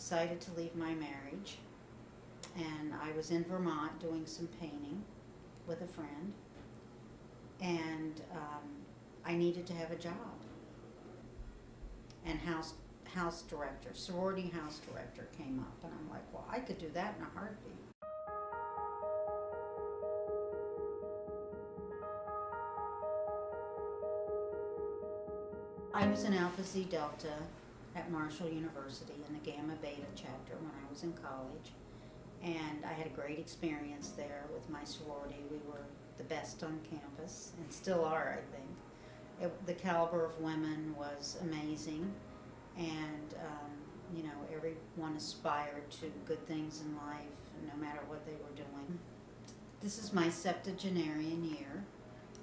decided to leave my marriage, and I was in Vermont doing some painting with a friend, and I needed to have a job. And house director, sorority house director came up, and I'm like, well, I could do that in a heartbeat. I was in Alpha Zeta Delta at Marshall University in the Gamma Beta chapter when I was in college, and I had a great experience there with my sorority. We were the best on campus, and still are, I think. The caliber of women was amazing, and everyone aspired to good things in life, no matter what they were doing. This is my septuagenarian year.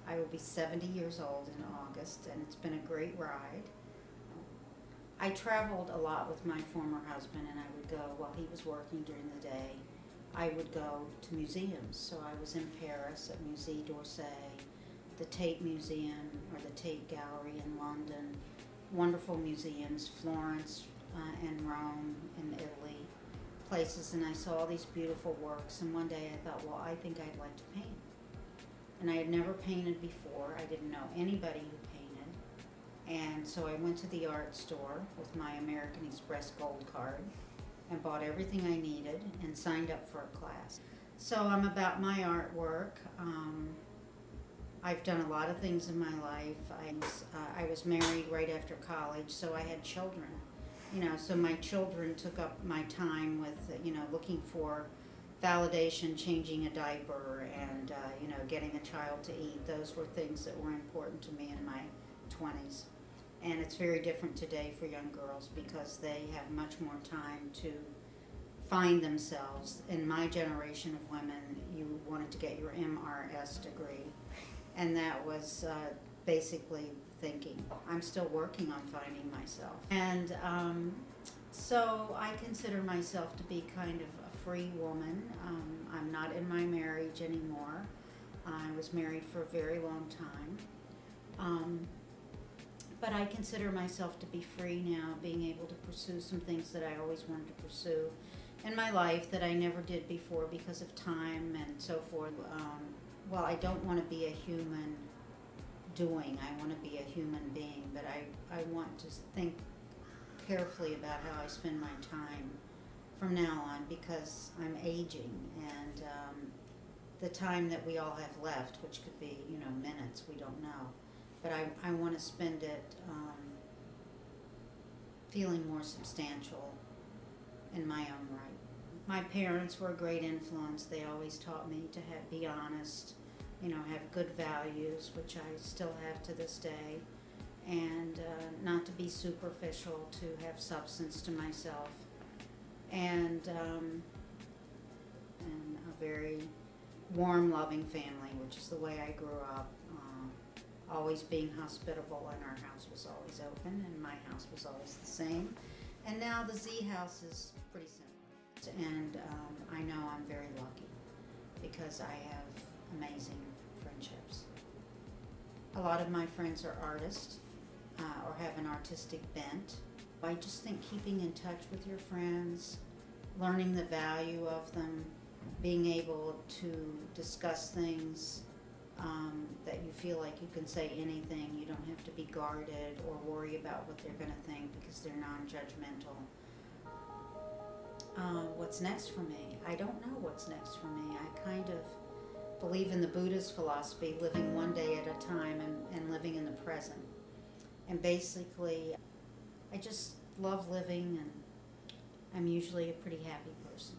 I will be 70 years old in August, and it's been a great ride. I traveled a lot with my former husband, and I would go, while he was working during the day, I would go to museums. So I was in Paris at Musée d'Orsay, the Tate Museum, or the Tate Gallery in London, wonderful museums, Florence and Rome in Italy, places, and I saw all these beautiful works, and one day I thought, well, I think I'd like to paint. And I had never painted before. I didn't know anybody who painted. And so I went to the art store with my American Express Gold card and bought everything I needed and signed up for a class. So I'm about my artwork. I've done a lot of things in my life. I was married right after college, so I had children. So my children took up my time with, looking for validation, changing a diaper, and getting a child to eat. Those were things that were important to me in my 20s. And it's very different today for young girls because they have much more time to find themselves. In my generation of women, you wanted to get your MRS degree, and that was basically thinking. I'm still working on finding myself. And so I consider myself to be kind of a free woman. I'm not in my marriage anymore. I was married for a very long time. But I consider myself to be free now, being able to pursue some things that I always wanted to pursue in my life that I never did before because of time and so forth. Well, I don't want to be a human doing. I want to be a human being, but I want to think carefully about how I spend my time from now on because I'm aging, and the time that we all have left, which could be, minutes, we don't know. But I want to spend it feeling more substantial in my own right. My parents were a great influence. They always taught me to be honest, have good values, which I still have to this day, and not to be superficial, to have substance to myself, and a very warm, loving family, which is the way I grew up. Always being hospitable, and our house was always open, and my house was always the same. And now the Z house is pretty similar. And I know I'm very lucky because I have amazing friendships. A lot of my friends are artists or have an artistic bent. I just think keeping in touch with your friends, learning the value of them, being able to discuss things that you feel like you can say anything, you don't have to be guarded or worry about what they're going to think because they're non-judgmental. What's next for me? I don't know what's next for me. I kind of believe in the Buddhist philosophy, living one day at a time and living in the present. And basically, I just love living, and I'm usually a pretty happy person.